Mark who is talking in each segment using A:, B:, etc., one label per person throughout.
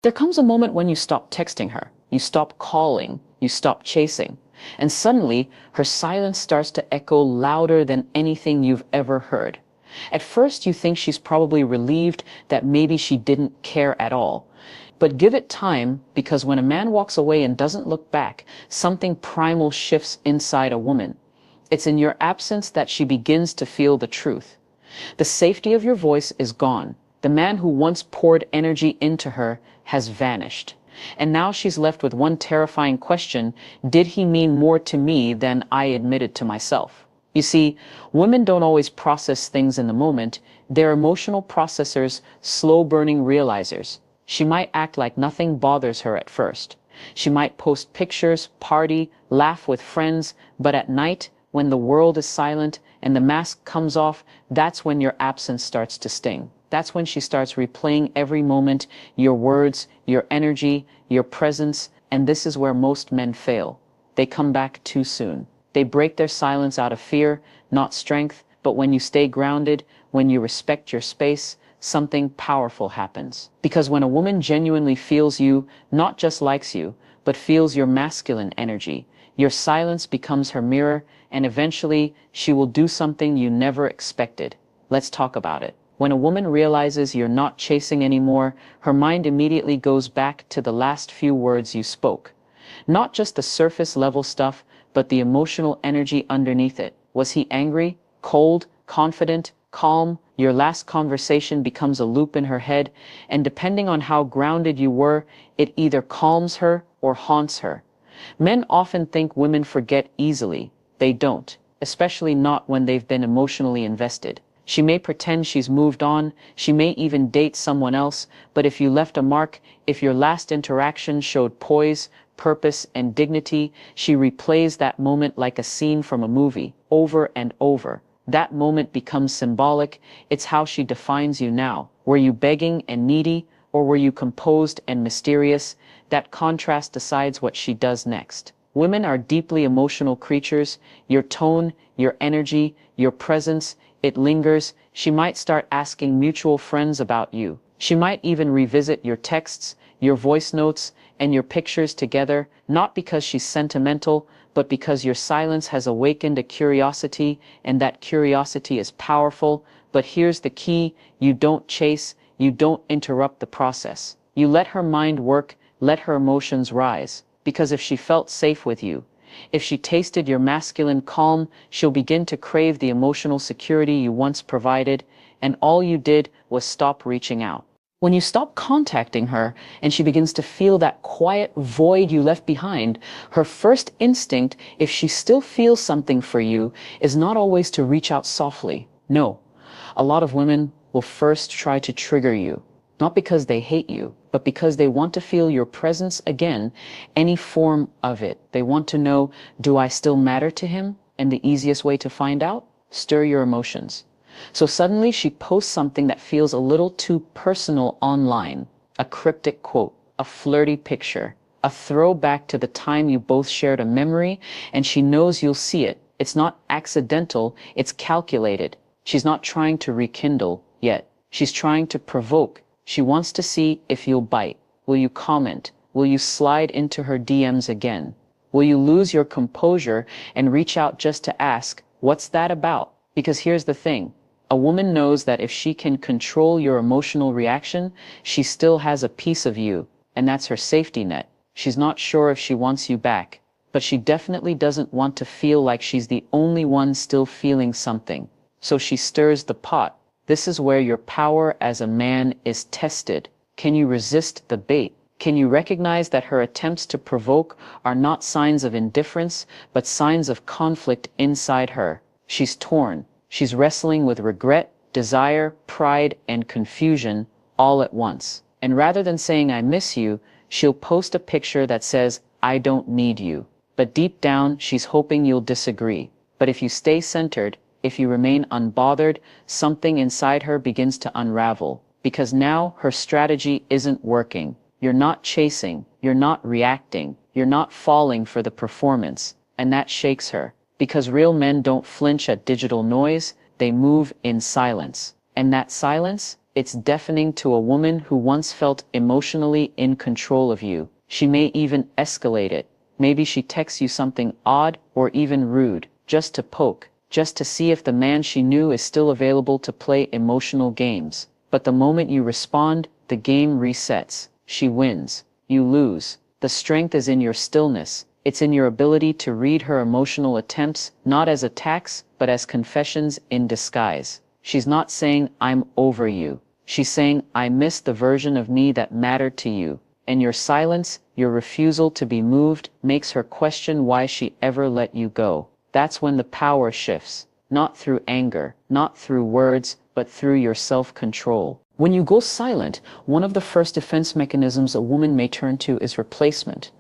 A: There comes a moment when you stop texting her, you stop calling, you stop chasing, and suddenly her silence starts to echo louder than anything you've ever heard. At first, you think she's probably relieved that maybe she didn't care at all. But give it time, because when a man walks away and doesn't look back, something primal shifts inside a woman. It's in your absence that she begins to feel the truth. The safety of your voice is gone. The man who once poured energy into her has vanished. And now she's left with one terrifying question: did he mean more to me than I admitted to myself? You see, women don't always process things in the moment. They're emotional processors, slow-burning realizers. She might act like nothing bothers her at first. She might post pictures, party, laugh with friends, but at night, when the world is silent and the mask comes off, that's when your absence starts to sting. That's when she starts replaying every moment, your words, your energy, your presence, and this is where most men fail. They come back too soon. They break their silence out of fear, not strength, but when you stay grounded, when you respect your space, something powerful happens. Because when a woman genuinely feels you, not just likes you, but feels your masculine energy, your silence becomes her mirror, and eventually she will do something you never expected. Let's talk about it. When a woman realizes you're not chasing anymore, her mind immediately goes back to the last few words you spoke. Not just the surface level stuff, but the emotional energy underneath it. Was he angry, cold, confident, calm? Your last conversation becomes a loop in her head, and depending on how grounded you were, it either calms her or haunts her. Men often think women forget easily. They don't, especially not when they've been emotionally invested. She may pretend she's moved on, she may even date someone else, but if you left a mark, if your last interaction showed poise, purpose, and dignity, she replays that moment like a scene from a movie, over and over. That moment becomes symbolic. It's how she defines you now. Were you begging and needy, or were you composed and mysterious? That contrast decides what she does next. Women are deeply emotional creatures. Your tone, your energy, your presence, it lingers. She might start asking mutual friends about you. She might even revisit your texts, your voice notes, and your pictures together, not because she's sentimental, but because your silence has awakened a curiosity, and that curiosity is powerful. But here's the key: you don't chase, you don't interrupt the process. You let her mind work, let her emotions rise. Because if she felt safe with you, if she tasted your masculine calm, she'll begin to crave the emotional security you once provided, and all you did was stop reaching out. When you stop contacting her and she begins to feel that quiet void you left behind, her first instinct, if she still feels something for you, is not always to reach out softly. No, a lot of women will first try to trigger you, not because they hate you, but because they want to feel your presence again, any form of it. They want to know, do I still matter to him? And the easiest way to find out? Stir your emotions. So suddenly she posts something that feels a little too personal online. A cryptic quote, a flirty picture, a throwback to the time you both shared a memory, and she knows you'll see it. It's not accidental, it's calculated. She's not trying to rekindle yet. She's trying to provoke. She wants to see if you'll bite. Will you comment? Will you slide into her DMs again? Will you lose your composure and reach out just to ask, what's that about? Because here's the thing. A woman knows that if she can control your emotional reaction, she still has a piece of you, and that's her safety net. She's not sure if she wants you back, but she definitely doesn't want to feel like she's the only one still feeling something. So she stirs the pot. This is where your power as a man is tested. Can you resist the bait? Can you recognize that her attempts to provoke are not signs of indifference, but signs of conflict inside her? She's torn. She's wrestling with regret, desire, pride, and confusion all at once. And rather than saying, I miss you, she'll post a picture that says, I don't need you. But deep down, she's hoping you'll disagree. But if you stay centered, if you remain unbothered, something inside her begins to unravel. Because now her strategy isn't working. You're not chasing. You're not reacting. You're not falling for the performance. And that shakes her. Because real men don't flinch at digital noise, they move in silence. And that silence, It's deafening to a woman who once felt emotionally in control of you. She may even escalate it. Maybe she texts you something odd or even rude, just to poke, just to see if the man she knew is still available to play emotional games. But the moment you respond, the game resets. She wins. You lose. The strength is in your stillness. It's in your ability to read her emotional attempts, not as attacks, but as confessions in disguise. She's not saying, "I'm over you." She's saying, "I miss the version of me that mattered to you." And your silence, your refusal to be moved, makes her question why she ever let you go. That's when the power shifts. Not through anger, not through words, but through your self-control. When you go silent, one of the first defense mechanisms a woman may turn to is replacement.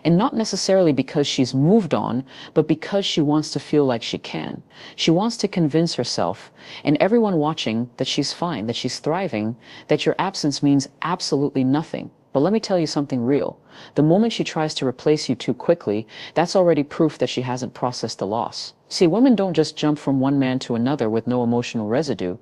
A: And not necessarily because she's moved on, but because she wants to feel like she can. She wants to convince herself, and everyone watching, that she's fine, that she's thriving, that your absence means absolutely nothing. But let me tell you something real. The moment she tries to replace you too quickly, that's already proof that she hasn't processed the loss. See, women don't just jump from one man to another with no emotional residue.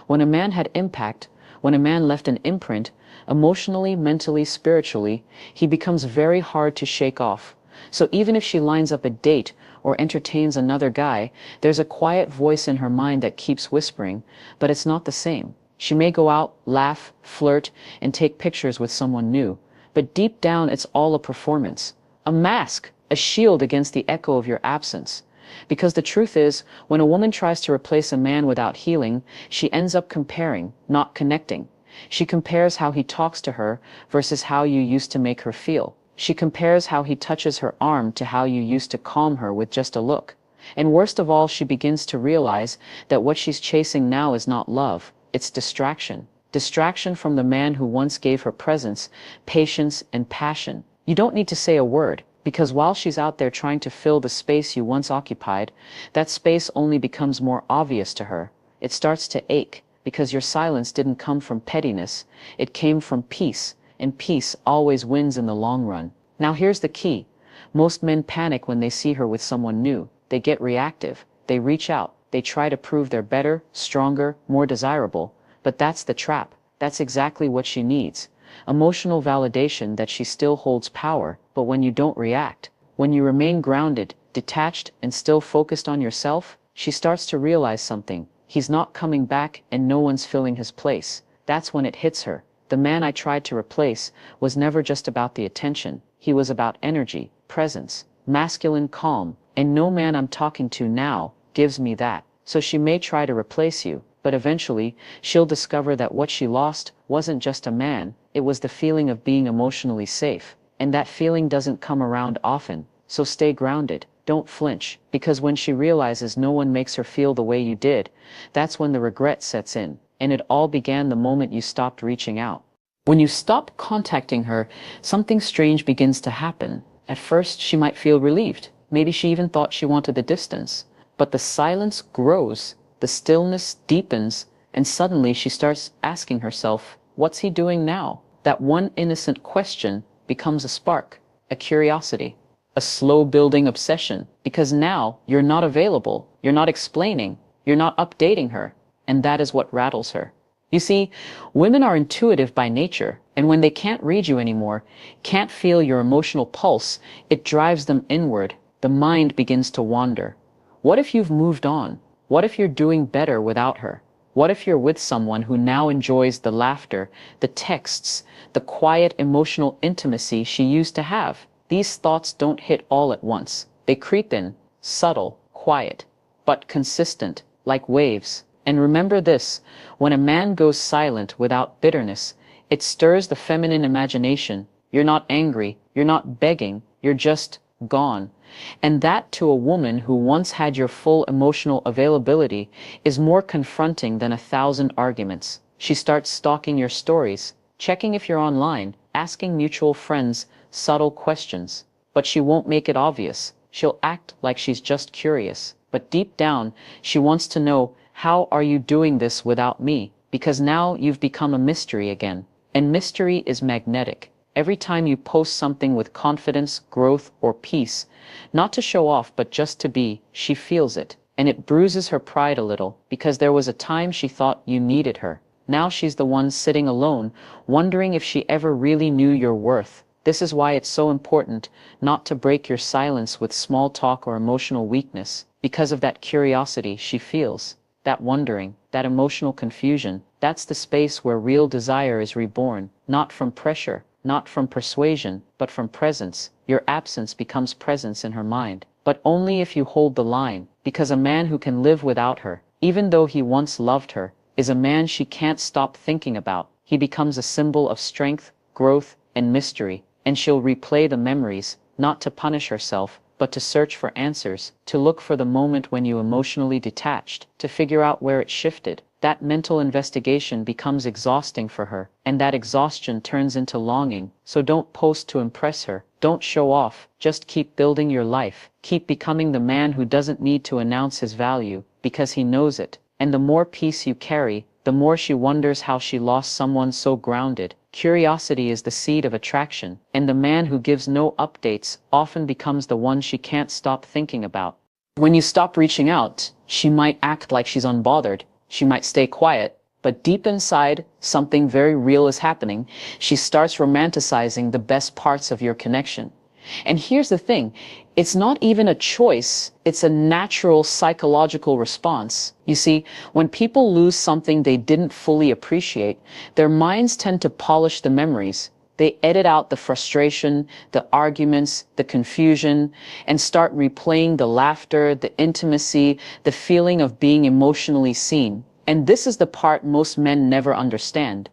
A: When a man had impact, when a man left an imprint, emotionally, mentally, spiritually, he becomes very hard to shake off. So even if she lines up a date or entertains another guy, there's a quiet voice in her mind that keeps whispering, but it's not the same. She may go out, laugh, flirt, and take pictures with someone new, but deep down it's all a performance, a mask, a shield against the echo of your absence. Because the truth is, when a woman tries to replace a man without healing, she ends up comparing, not connecting. She compares how he talks to her versus how you used to make her feel. She compares how he touches her arm to how you used to calm her with just a look. And worst of all, she begins to realize that what she's chasing now is not love, it's distraction. Distraction from the man who once gave her presence, patience, and passion. You don't need to say a word, because while she's out there trying to fill the space you once occupied, that space only becomes more obvious to her. It starts to ache, because your silence didn't come from pettiness, it came from peace, and peace always wins in the long run. Now here's the key. Most men panic when they see her with someone new. They get reactive. They reach out. They try to prove they're better, stronger, more desirable. But that's the trap. That's exactly what she needs. Emotional validation that she still holds power, but when you don't react, when you remain grounded, detached, and still focused on yourself, she starts to realize something. He's not coming back and no one's filling his place. That's when it hits her. The man I tried to replace was never just about the attention. He was about energy, presence, masculine calm, and no man I'm talking to now gives me that. So she may try to replace you, but eventually she'll discover that what she lost wasn't just a man, it was the feeling of being emotionally safe. And that feeling doesn't come around often. So stay grounded. Don't flinch, because when she realizes no one makes her feel the way you did, that's when the regret sets in. And it all began the moment you stopped reaching out. When you stop contacting her, something strange begins to happen. At first, she might feel relieved. Maybe she even thought she wanted the distance. But the silence grows, the stillness deepens, and suddenly she starts asking herself, what's he doing now? That one innocent question becomes a spark, a curiosity, a slow-building obsession, because now you're not available, you're not explaining, you're not updating her, and that is what rattles her. You see, women are intuitive by nature, and when they can't read you anymore, can't feel your emotional pulse, it drives them inward. The mind begins to wander. What if you've moved on? What if you're doing better without her? What if you're with someone who now enjoys the laughter, the texts, the quiet emotional intimacy she used to have? These thoughts don't hit all at once. They creep in, subtle, quiet, but consistent, like waves. And remember this, when a man goes silent without bitterness, it stirs the feminine imagination. You're not angry, you're not begging, you're just gone. And that, to a woman who once had your full emotional availability, is more confronting than 1,000 arguments. She starts stalking your stories, checking if you're online, asking mutual friends subtle questions. But she won't make it obvious. She'll act like she's just curious. But deep down, she wants to know, how are you doing this without me? Because now you've become a mystery again. And mystery is magnetic. Every time you post something with confidence, growth, or peace, not to show off but just to be, she feels it. And it bruises her pride a little, because there was a time she thought you needed her. Now she's the one sitting alone, wondering if she ever really knew your worth. This is why it's so important not to break your silence with small talk or emotional weakness. Because of that curiosity she feels, that wondering, that emotional confusion, that's the space where real desire is reborn, not from pressure, not from persuasion, but from presence. Your absence becomes presence in her mind, but only if you hold the line, because a man who can live without her, even though he once loved her, is a man she can't stop thinking about. He becomes a symbol of strength, growth, and mystery, and she'll replay the memories, not to punish herself, but to search for answers, to look for the moment when you emotionally detached, to figure out where it shifted. That mental investigation becomes exhausting for her, and that exhaustion turns into longing. So don't post to impress her. Don't show off. Just keep building your life. Keep becoming the man who doesn't need to announce his value, because he knows it. And the more peace you carry, the more she wonders how she lost someone so grounded. Curiosity is the seed of attraction, and the man who gives no updates often becomes the one she can't stop thinking about. When you stop reaching out, she might act like she's unbothered. She might stay quiet, but deep inside, something very real is happening. She starts romanticizing the best parts of your connection. And here's the thing, it's not even a choice, it's a natural psychological response. You see, when people lose something they didn't fully appreciate, their minds tend to polish the memories. They edit out the frustration, the arguments, the confusion, and start replaying the laughter, the intimacy, the feeling of being emotionally seen. And this is the part most men never understand.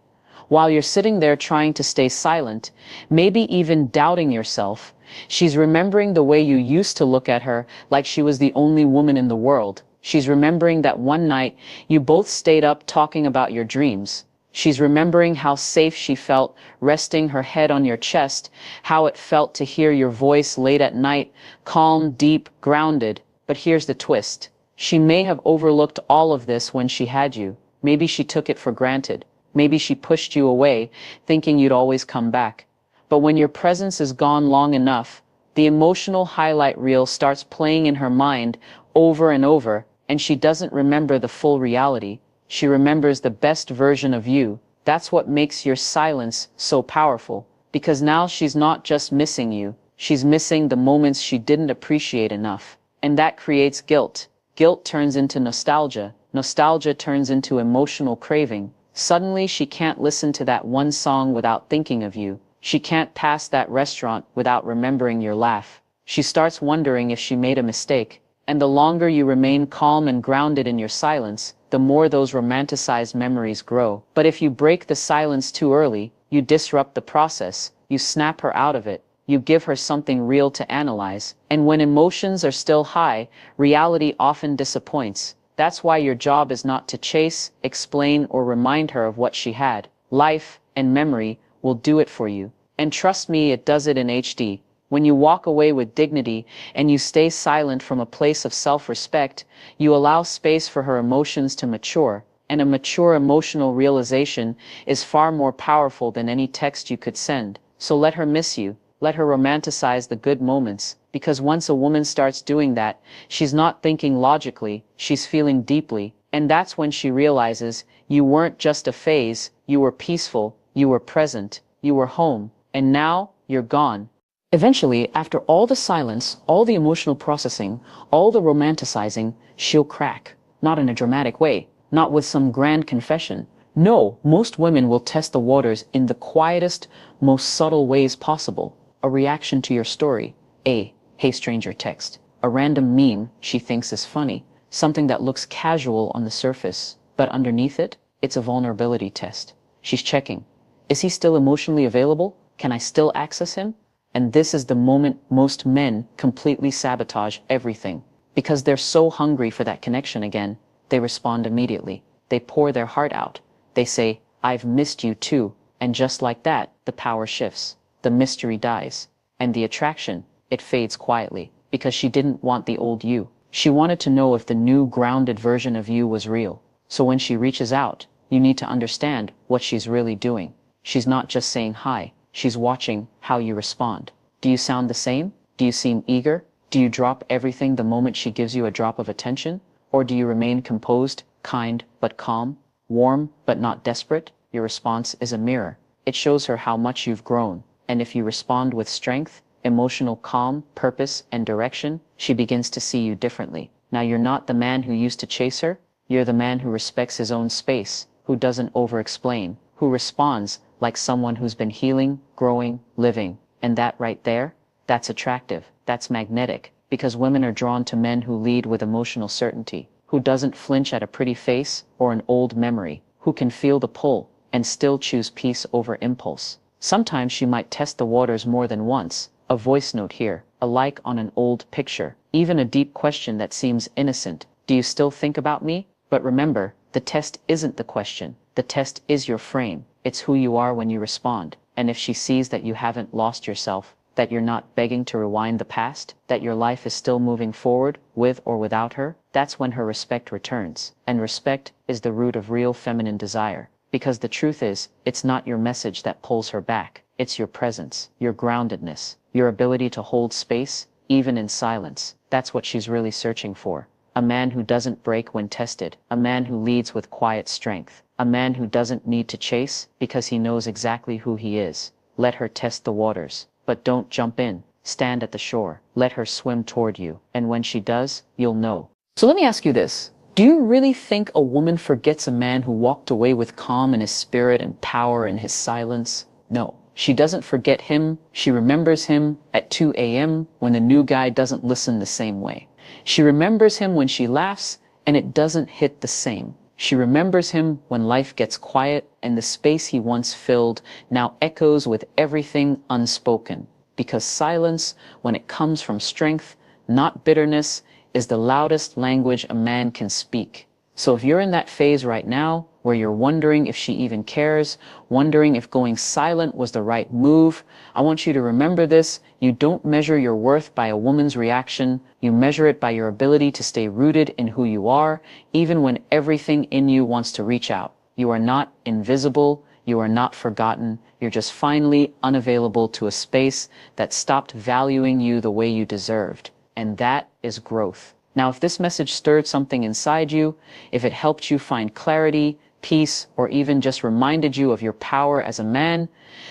A: While you're sitting there trying to stay silent, maybe even doubting yourself, she's remembering the way you used to look at her like she was the only woman in the world. She's remembering that one night you both stayed up talking about your dreams. She's remembering how safe she felt resting her head on your chest, how it felt to hear your voice late at night, calm, deep, grounded. But here's the twist. She may have overlooked all of this when she had you. Maybe she took it for granted. Maybe she pushed you away, thinking you'd always come back. But when your presence is gone long enough, the emotional highlight reel starts playing in her mind over and over, and she doesn't remember the full reality. She remembers the best version of you. That's what makes your silence so powerful, because now she's not just missing you, she's missing the moments she didn't appreciate enough. And that creates guilt. Guilt turns into nostalgia. Nostalgia turns into emotional craving. Suddenly she can't listen to that one song without thinking of you. She can't pass that restaurant without remembering your laugh. She starts wondering if she made a mistake. And the longer you remain calm and grounded in your silence, the more those romanticized memories grow. But if you break the silence too early, you disrupt the process. You snap her out of it. You give her something real to analyze. And when emotions are still high, reality often disappoints. That's why your job is not to chase, explain, or remind her of what she had. Life and memory will do it for you. And trust me, it does it in HD. When you walk away with dignity and you stay silent from a place of self-respect, you allow space for her emotions to mature. And a mature emotional realization is far more powerful than any text you could send. So let her miss you. Let her romanticize the good moments. Because once a woman starts doing that, she's not thinking logically, she's feeling deeply. And that's when she realizes you weren't just a phase, you were peaceful, you were present, you were home, and now you're gone. Eventually, after all the silence, all the emotional processing, all the romanticizing, she'll crack. Not in a dramatic way, not with some grand confession. No, most women will test the waters in the quietest, most subtle ways possible. A reaction to your story. A "Hey stranger" text. A random meme she thinks is funny. Something that looks casual on the surface, but underneath it, it's a vulnerability test. She's checking. Is he still emotionally available? Can I still access him? And this is the moment most men completely sabotage everything. Because they're so hungry for that connection again, they respond immediately. They pour their heart out. They say, "I've missed you too." And just like that, the power shifts. The mystery dies. And the attraction, it fades quietly. Because she didn't want the old you. She wanted to know if the new grounded version of you was real. So when she reaches out, you need to understand what she's really doing. She's not just saying hi. She's watching how you respond. Do you sound the same? Do you seem eager? Do you drop everything the moment she gives you a drop of attention? Or do you remain composed, kind, but calm? warm but not desperate, your response is a mirror. It shows her how much you've grown. And if you respond with strength, emotional calm, purpose, and direction, she begins to see you differently. Now you're not the man who used to chase her. You're the man who respects his own space, who doesn't over-explain, who responds like someone who's been healing, growing, living. And that right there, that's attractive. That's magnetic. Because women are drawn to men who lead with emotional certainty, who doesn't flinch at a pretty face or an old memory, who can feel the pull and still choose peace over impulse. Sometimes she might test the waters more than once. A voice note here, a like on an old picture, even a deep question that seems innocent. Do you still think about me? But remember, the test isn't the question. The test is your frame. It's who you are when you respond. And if she sees that you haven't lost yourself, that you're not begging to rewind the past, that your life is still moving forward with or without her, that's when her respect returns. And respect is the root of real feminine desire. Because the truth is, it's not your message that pulls her back. It's your presence, your groundedness, your ability to hold space, even in silence. That's what she's really searching for. A man who doesn't break when tested. A man who leads with quiet strength. A man who doesn't need to chase because he knows exactly who he is. Let her test the waters. But don't jump in. Stand at the shore. Let her swim toward you. And when she does, you'll know. So let me ask you this. Do you really think a woman forgets a man who walked away with calm in his spirit and power in his silence? No. She doesn't forget him. She remembers him at 2 a.m. when the new guy doesn't listen the same way. She remembers him when she laughs and it doesn't hit the same. She remembers him when life gets quiet and the space he once filled now echoes with everything unspoken. Because silence, when it comes from strength, not bitterness, is the loudest language a man can speak. So if you're in that phase right now, where you're wondering if she even cares, wondering if going silent was the right move, I want you to remember this. You don't measure your worth by a woman's reaction. You measure it by your ability to stay rooted in who you are, even when everything in you wants to reach out. You are not invisible. You are not forgotten. You're just finally unavailable to a space that stopped valuing you the way you deserved. And that is growth. Now, if this message stirred something inside you, if it helped you find clarity, peace, or even just reminded you of your power as a man,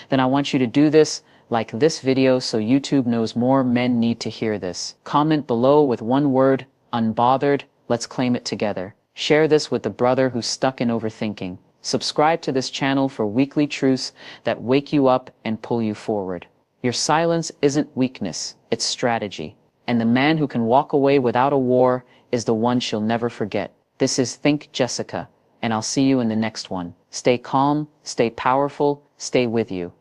A: then I want you to do this, like this video, so YouTube knows more men need to hear this. Comment below with one word, unbothered. Let's claim it together. Share this with the brother who's stuck in overthinking. Subscribe to this channel for weekly truths that wake you up and pull you forward. Your silence isn't weakness, it's strategy. And the man who can walk away without a war is the one she'll never forget. This is Think Jessica, and I'll see you in the next one. Stay calm, stay powerful, stay with you.